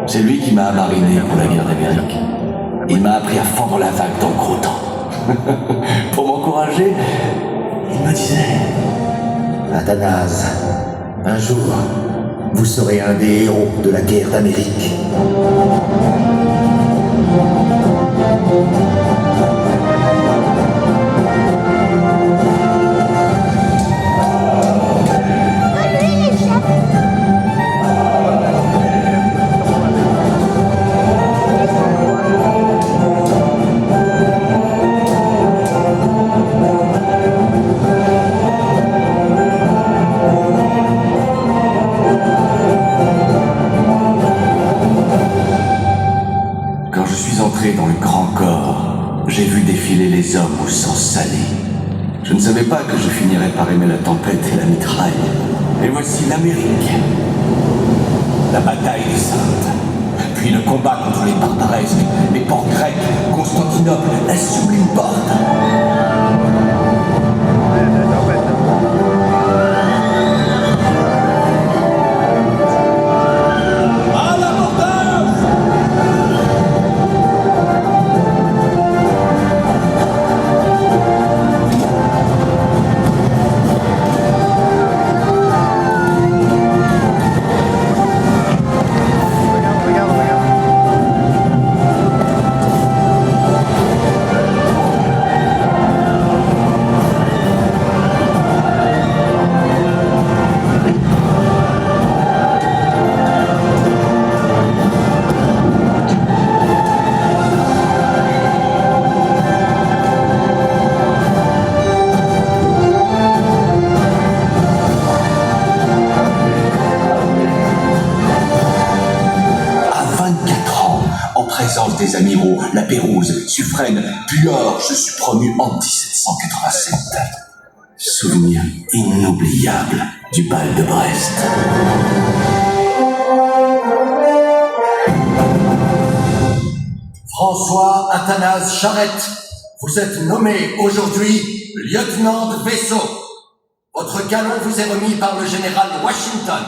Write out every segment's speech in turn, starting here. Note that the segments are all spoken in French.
C'est lui qui m'a mariné pour la guerre d'Amérique. Il m'a appris à fendre la vague dans le gros temps. Pour m'encourager, il me disait... Athanase, un jour, vous serez un des héros de la guerre d'Amérique. Dans le grand corps, j'ai vu défiler les hommes au sang salé. Je ne savais pas que je finirais par aimer la tempête et la mitraille. Et voici l'Amérique. La bataille des Saintes. Puis le combat contre les barbaresques, les ports grecs, Constantinople, la sublime porte. Des amiraux, la Pérouse, Suffren, puis or, je suis promu en 1787. Souvenir inoubliable du bal de Brest. François Athanase Charette, vous êtes nommé aujourd'hui lieutenant de vaisseau. Votre galon vous est remis par le général Washington.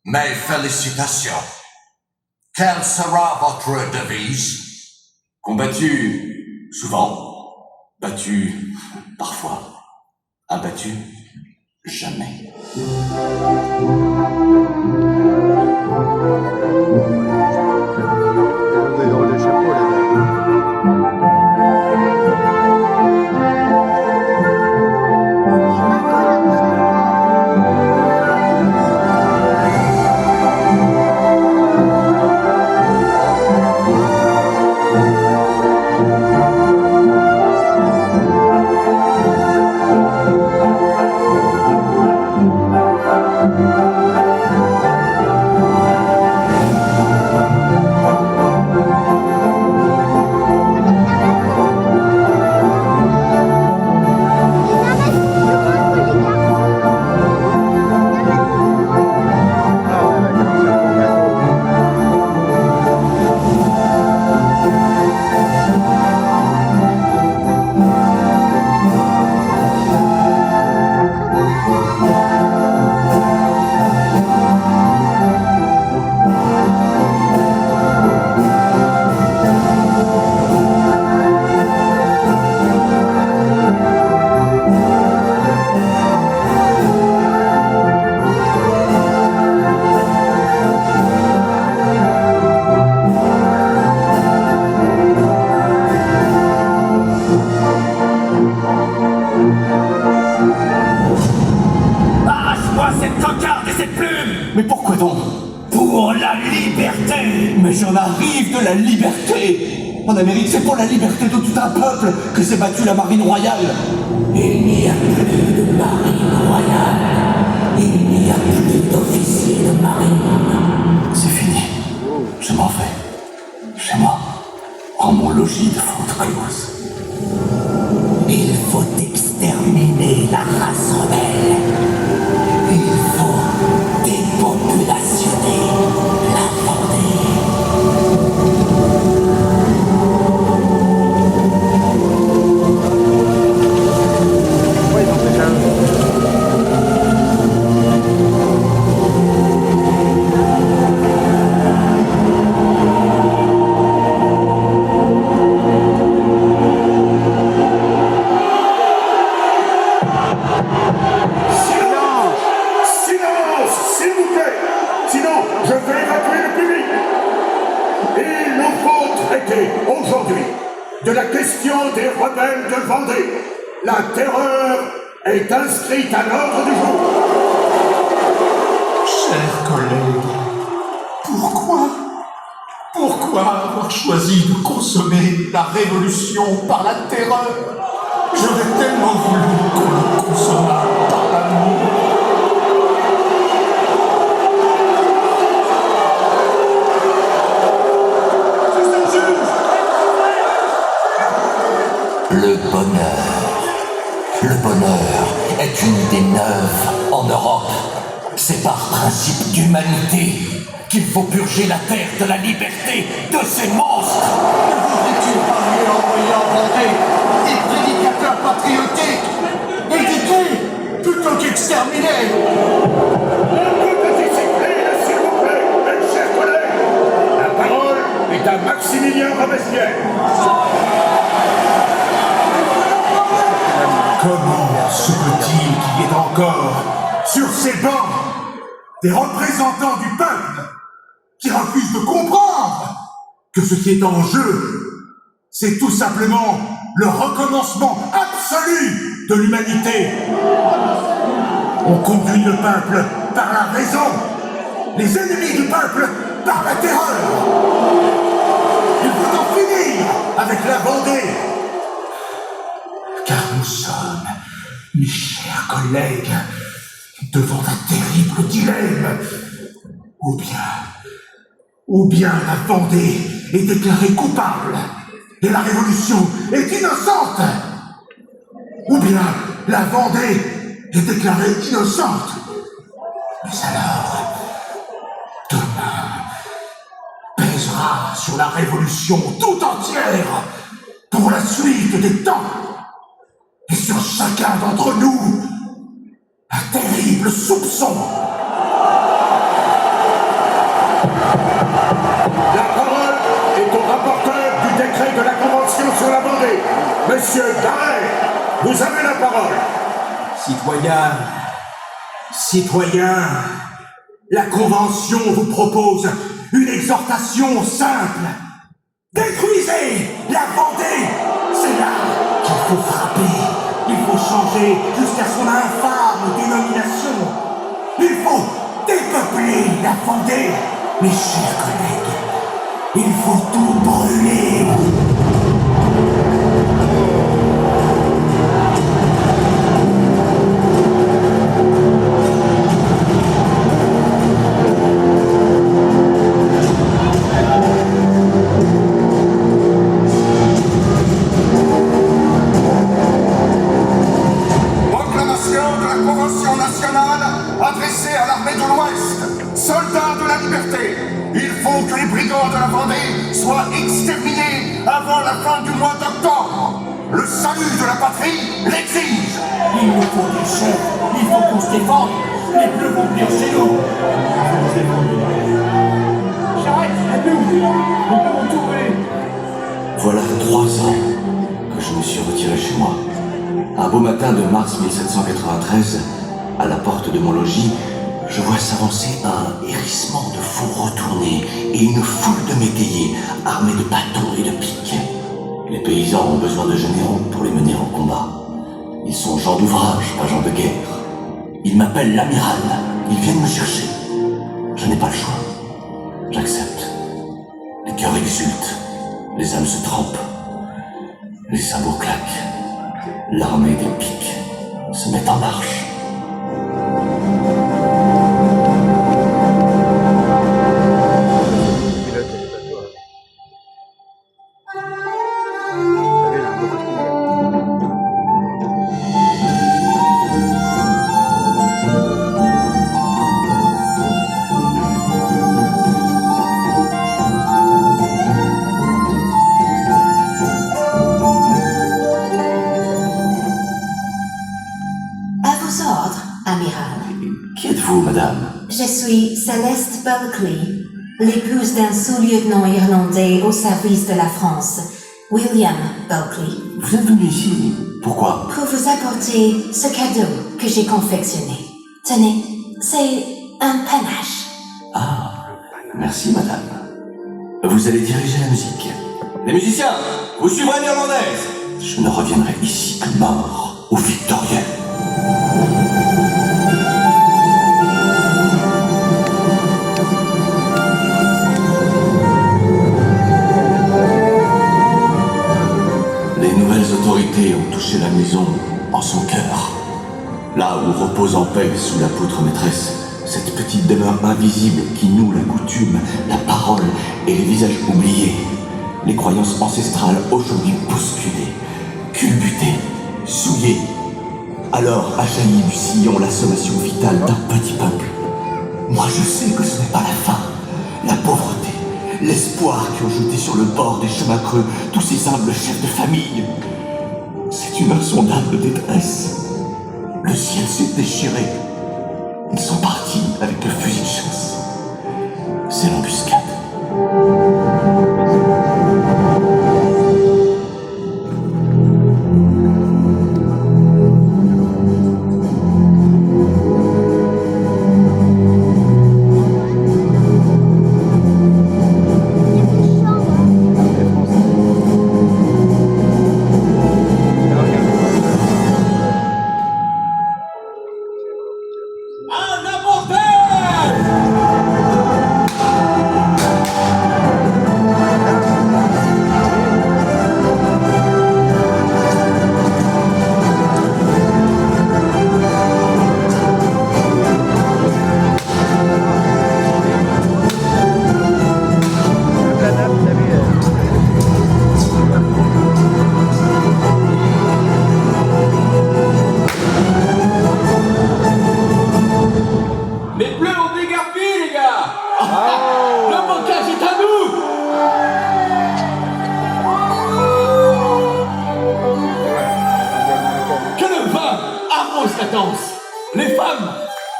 Mes félicitations. Quelle sera votre devise? Combattu souvent, battu parfois, abattu jamais. Des drôles de chapeaux, les gars. Mais pourquoi donc? Pour la liberté! Mais j'en arrive de la liberté! En Amérique, c'est pour la liberté de tout un peuple que s'est battue la marine royale! Il n'y a plus de marine royale. Il n'y a plus d'officiers de marine. C'est fini. Je m'en vais. Chez moi. En mon logis de Fort Close. Il faut exterminer la race rebelle. Il faut dépopulationner la Vendée. Ouais, donc déjà. je vais évacuer le public. Il nous faut traiter aujourd'hui de la question des rebelles de Vendée. La terreur est inscrite à l'ordre du jour. Chers collègues, pourquoi avoir choisi de consommer la révolution par la terreur? J'aurais tellement voulu qu'on la consommât par l'amour. Le bonheur est une idée neuve en Europe. C'est par principe d'humanité qu'il faut purger la terre de la liberté de ces monstres. Ne voudrais-tu pas mieux envoyer en Vendée des prédicateurs patriotiques, éduqués plutôt qu'exterminés? Un peu de discipline, s'il vous plaît, mes chers collègues. La parole est à Maximilien Robespierre. Comment se peut-il qu'il y ait encore, sur ces bancs, des représentants du peuple qui refusent de comprendre que ce qui est en jeu, c'est tout simplement le recommencement absolu de l'humanité? On conduit le peuple par la raison, les ennemis du peuple par la terreur. Il faut en finir avec la Vendée. Car nous sommes, mes chers collègues, devant un terrible dilemme. Ou bien la Vendée est déclarée coupable et la Révolution est innocente. Ou bien la Vendée est déclarée innocente. Mais alors, demain pèsera sur la Révolution tout entière pour la suite des temps. Et sur chacun d'entre nous, un terrible soupçon. La parole est au rapporteur du décret de la Convention sur la Vendée. Monsieur Darret, vous avez la parole. Citoyens, la Convention vous propose une exhortation simple. Détruisez la Vendée. C'est là qu'il faut frapper. Il faut changer jusqu'à son infâme dénomination. Il faut dépeupler la Vendée. Mes chers collègues, il faut tout brûler. Adressé à l'armée de l'Ouest, soldats de la liberté, il faut que les brigands de la Vendée soient exterminés avant la fin du mois d'octobre. Le salut de la patrie l'exige. Il nous faut des chefs, il faut qu'on se défende. Les bleus vont venir chez nous. J'arrête, à nous. On peut retourner. Voilà 3 ans que je me suis retiré chez moi. Un beau matin de mars 1793, à la porte de mon logis, je vois s'avancer un hérissement de fous retournés et une foule de métayers armés de bâtons et de piques. Les paysans ont besoin de généraux pour les mener au combat. Ils sont gens d'ouvrage, pas gens de guerre. Ils m'appellent l'amiral. Ils viennent me chercher. Je n'ai pas le choix. J'accepte. Les cœurs exultent. Les âmes se trempent. Les sabots claquent. L'armée des piques se met en marche. Qui êtes-vous, madame? Je suis Céleste Bulkley, l'épouse d'un sous-lieutenant irlandais au service de la France, William Bulkley. Vous êtes venu ici? Pourquoi? Pour vous apporter ce cadeau que j'ai confectionné. Tenez, c'est un panache. Ah, Merci, madame. Vous allez diriger la musique. Les musiciens, vous suivrez l'irlandaise. Je ne reviendrai ici que mort ou victorieux. Les nouvelles autorités ont touché la maison en son cœur. Là où repose en paix sous la poutre maîtresse, cette petite demeure invisible qui noue la coutume, la parole et les visages oubliés. Les croyances ancestrales aujourd'hui bousculées, culbutées, souillées. Alors a jailli du sillon la sommation vitale d'un petit peuple. Moi je sais que ce n'est pas la faim, la pauvreté, l'espoir qui ont jeté sur le bord des chemins creux tous ces humbles chefs de famille. C'est une insondable détresse. Le ciel s'est déchiré. Ils sont partis avec le fusil de chasse. C'est l'embuscade. Les femmes,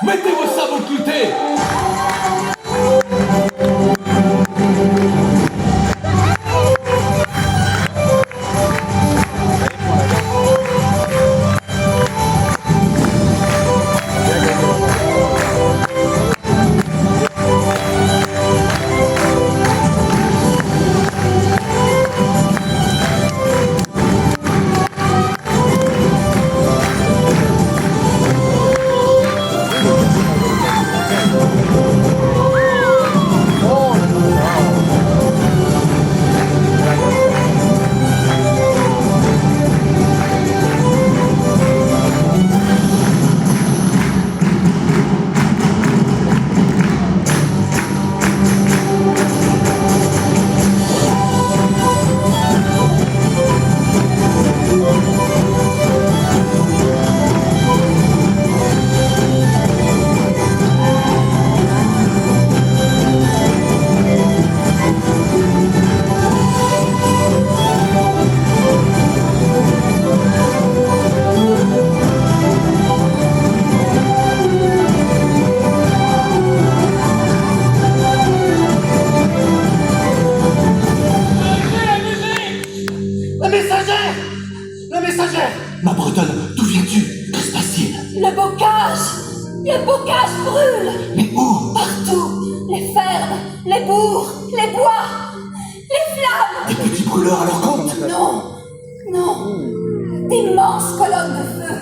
mettez vos sabots cloutés. Ma Bretonne, d'où viens-tu? Que se passe-t-il? Le bocage! Le bocage brûle! Mais où? Partout! Les fermes, les bourgs, les bois, les flammes! Des petits brûleurs à leur compte? Non, non! D'immenses colonnes de feu,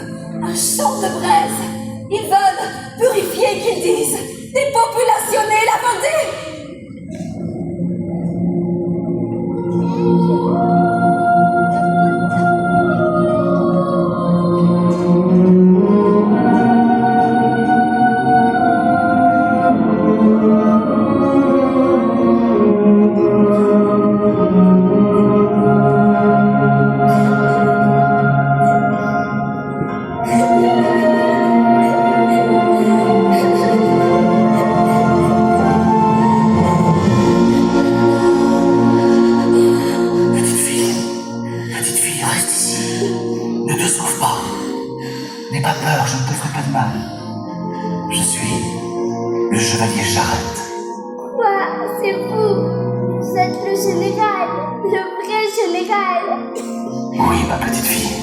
un champ de braise! Ils veulent purifier, qu'ils disent, dépopulationner la Vendée! N'aie pas peur, je ne te ferai pas de mal. Je suis le chevalier Charette. Quoi? C'est vous? Vous êtes le général, le vrai général. Oui, ma petite fille.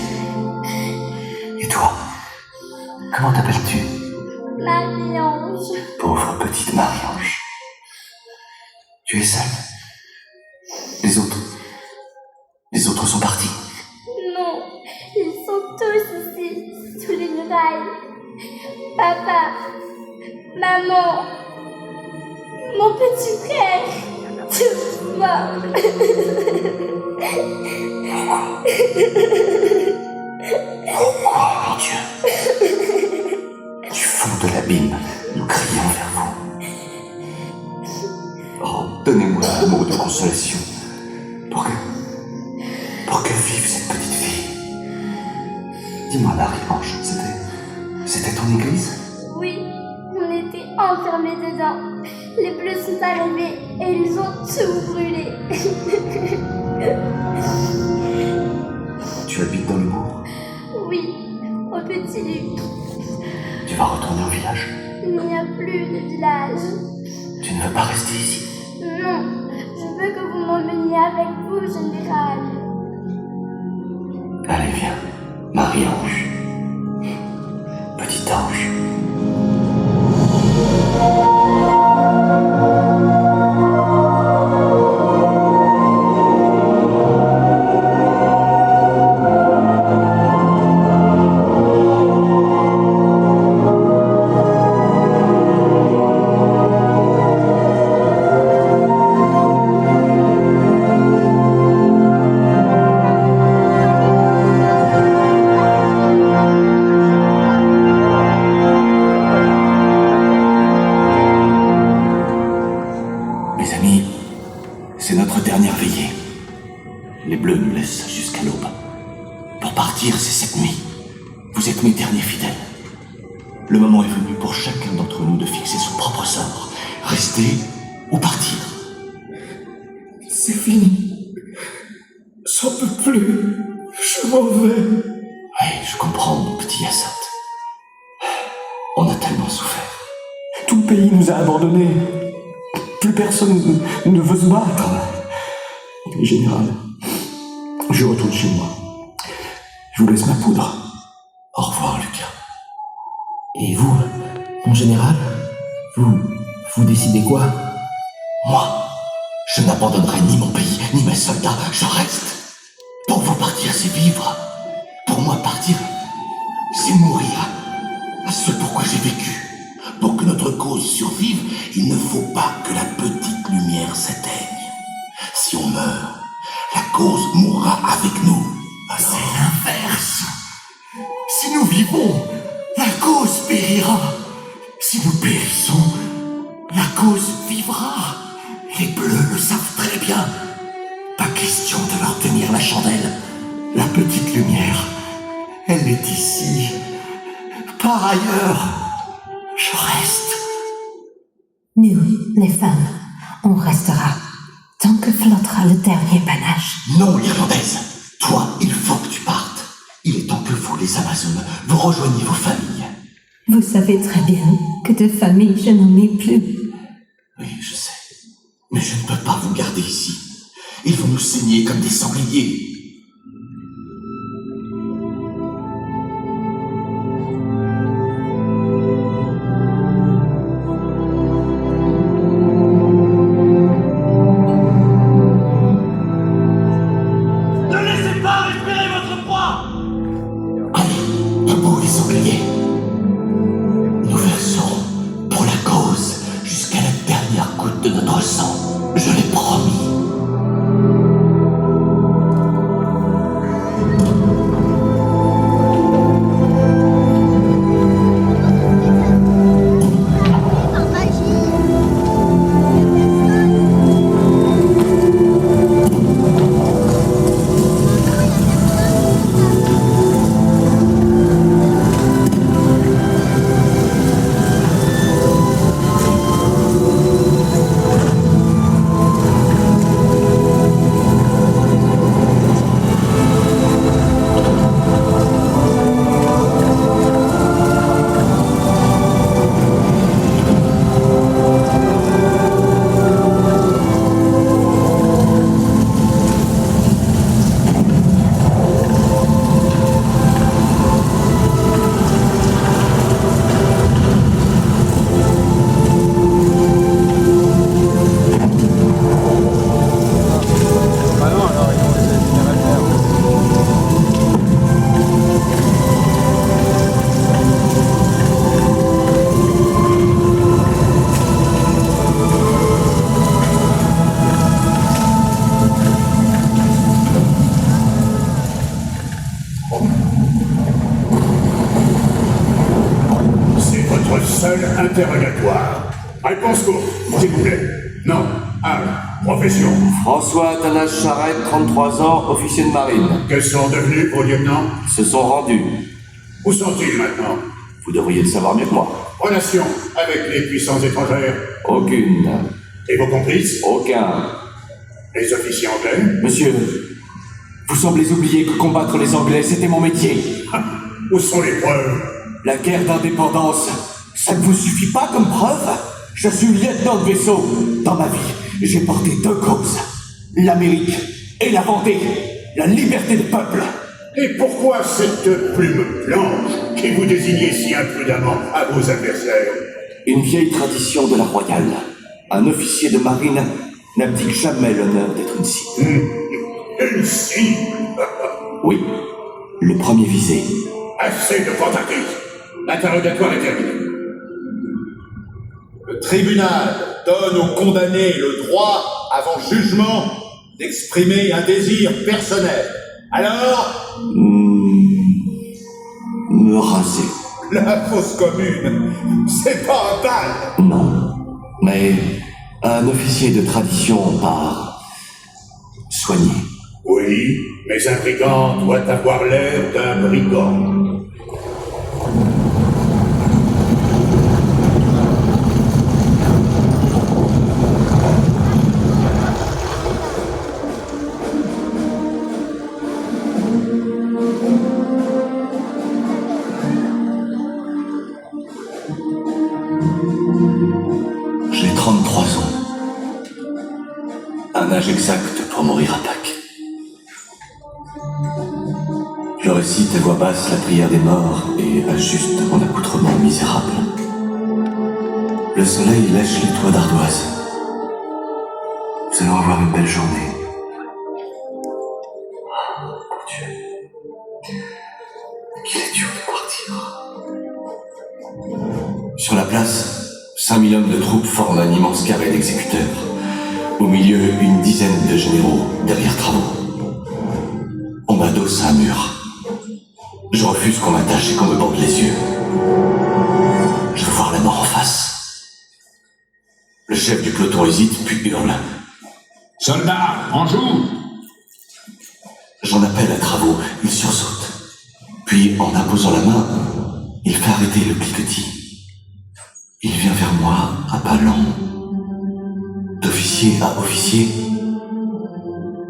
Et toi? Comment t'appelles-tu? Marie-Ange. Pauvre petite Marie-Ange. Tu es seule? Les autres sont partis. Non, ils sont tous ici, sous les murailles. Papa, maman, mon petit frère, tous morts. Pourquoi, mon Dieu? Du fond de l'abîme, nous crions vers vous. Oh, donnez-moi un mot de consolation pour que vive cette petite fille. Dis-moi, Marie-Ange, c'était ton église? Oui, on était enfermés dedans. Les bleus sont arrivés et ils ont tout brûlé. Tu habites dans le bourg? Oui, au petit Luc. Tu vas retourner au village? Il n'y a plus de village. Tu ne veux pas rester ici? Non, je veux que vous m'emmeniez avec vous, général. Allez, viens, Marie-Ange. Petit ange. Mes amis, c'est notre dernière veillée. Les Bleus nous laissent jusqu'à l'aube. Pour partir, c'est cette nuit. Vous êtes mes derniers fidèles. Le moment est venu pour chacun d'entre nous de fixer son propre sort. Rester ou partir. C'est fini. J'en peux plus. Je m'en vais. Oui, je comprends, mon petit Yassat. On a tellement souffert. Tout le pays nous a abandonnés. Plus personne ne veut se battre. Général, je retourne chez moi. Je vous laisse ma poudre. Au revoir, Lucas. Et vous, mon général, vous décidez quoi? Moi, je n'abandonnerai ni mon pays, ni mes soldats. Je reste. Pour vous, partir, c'est vivre. Pour moi, partir, c'est mourir. À ce pourquoi j'ai vécu. Pour que notre cause survive, il ne faut pas que la petite lumière s'éteigne. Si on meurt, la cause mourra avec nous. C'est l'inverse. Si nous vivons, la cause périra. Si nous périssons, la cause vivra. Les Bleus le savent très bien. Pas question de leur tenir la chandelle. La petite lumière, elle est ici. Par ailleurs. Je reste. Nous, les femmes, on restera tant que flottera le dernier panache. Non, l'Irlandaise. Toi, il faut que tu partes. Il est temps que vous, les Amazones, vous rejoigniez vos familles. Vous savez très bien que de famille, je n'en ai plus. Oui, je sais. Mais je ne peux pas vous garder ici. Ils vont nous saigner comme des sangliers. tribunal. Profession. François Athanase Charette, 33 ans, officier de marine. Que sont devenus vos lieutenants? Se sont rendus. Où sont-ils maintenant? Vous devriez le savoir mieux que moi. Relation avec les puissances étrangères? Aucune. Et vos complices? Aucun. Les officiers anglais? Monsieur, vous semblez oublier que combattre les Anglais, c'était mon métier. Où sont les preuves? La guerre d'indépendance, ça ne vous suffit pas comme preuve? Je suis lieutenant de vaisseau. Dans ma vie, j'ai porté deux causes. L'Amérique et la Vendée. La liberté du peuple. Et pourquoi cette plume blanche qui vous désignait si imprudemment à vos adversaires? Une vieille tradition de la royale. Un officier de marine n'abdique jamais l'honneur d'être une cible. Une cible? Oui, le premier visé. Assez de fantastique. L'interrogatoire est terminé. Le tribunal donne aux condamnés le droit, avant jugement, d'exprimer un désir personnel. Alors, Me raser. la fosse commune, c'est pas un bal. Non, mais un officier de tradition part soigner. Oui, mais un brigand doit avoir l'air d'un brigand. J'ai 33 ans. Un âge exact pour mourir à Pâques. Je récite à voix basse la prière des morts et ajuste mon accoutrement misérable. Le soleil lèche les toits d'ardoise. Nous allons avoir une belle journée. Oh, mon Dieu. Qu'il est dur de partir. Sur la place, 5000 hommes de troupes forment un immense carré d'exécuteurs. Au milieu, une dizaine de généraux derrière travaux. On m'adosse à un mur. Je refuse qu'on m'attache et qu'on me borde les yeux. Je veux voir la mort en face. Le chef du peloton hésite, puis hurle. Soldats, en joue! J'en appelle à travaux, il sursaute. Puis, en imposant la main, il fait arrêter le cliquetis. Il vient vers moi à pas lents. D'officier à officier,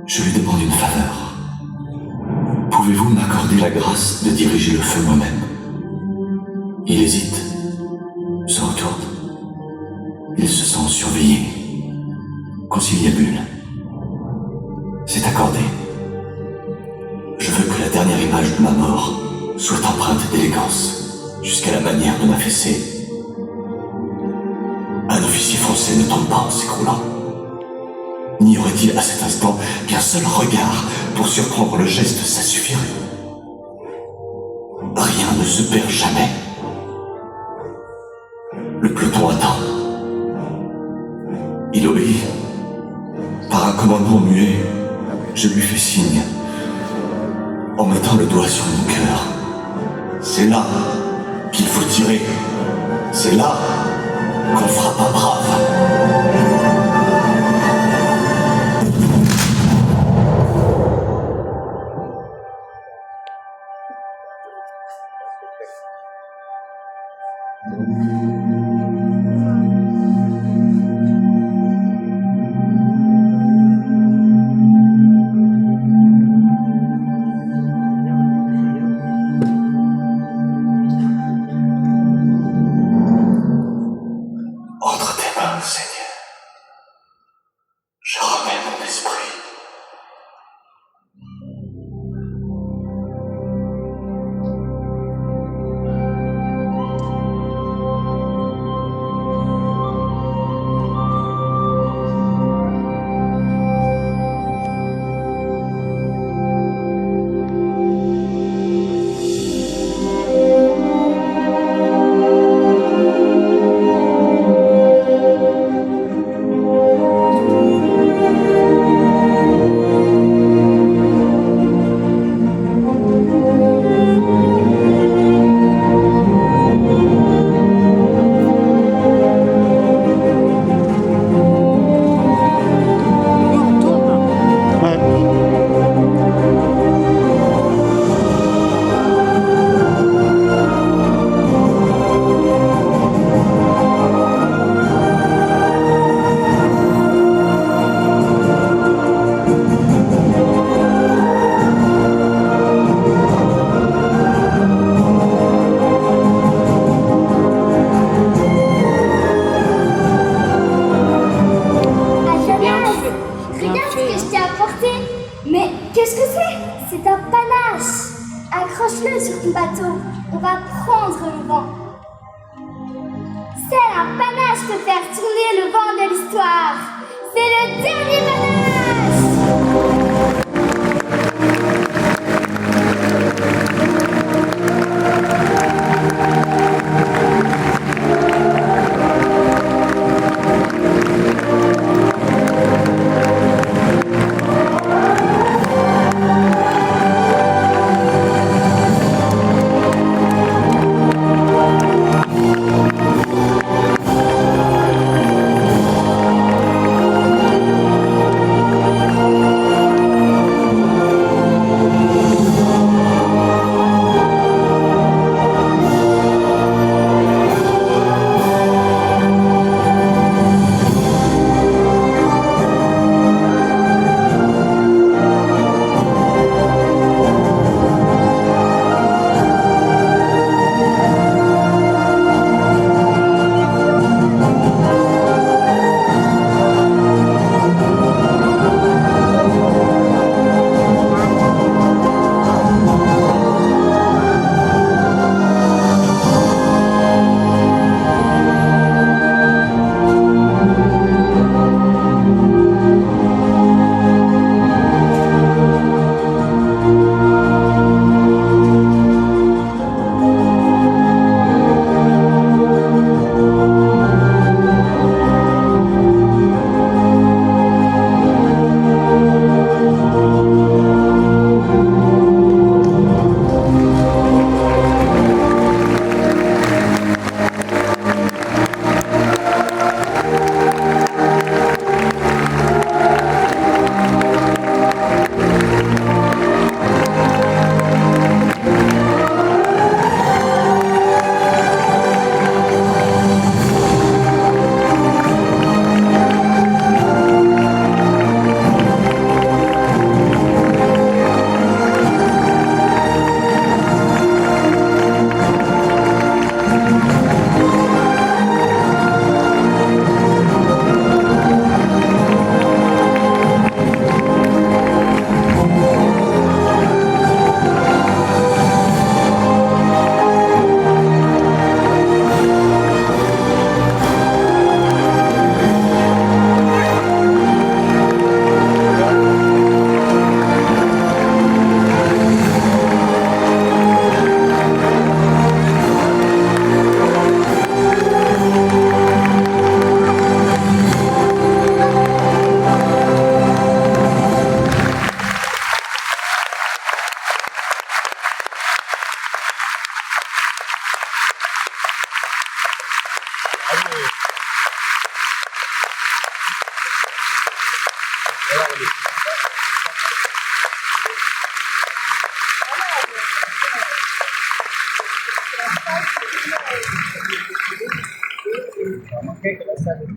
je lui demande une faveur. Pouvez-vous m'accorder la grâce de diriger le feu moi-même? Il hésite, se retourne. Il se sent surveillé, conciliabule. C'est accordé. Je veux que la dernière image de ma mort soit empreinte d'élégance, jusqu'à la manière de m'affaisser. Un officier français ne tombe pas en s'écroulant. N'y aurait-il à cet instant qu'un seul regard pour surprendre le geste, ça suffirait. Rien ne se perd jamais. Le peloton attend. Il obéit. Par un commandement muet, je lui fais signe, en mettant le doigt sur mon cœur. C'est là qu'il faut tirer. C'est là qu'on frappe un brave. Entre tes mains, Seigneur, je remets mon esprit. c'est un panache. Accroche-le sur ton bateau. On va prendre le vent. Seul un panache peut faire tourner le vent de l'histoire. C'est le dernier panache. Ok, que la salle est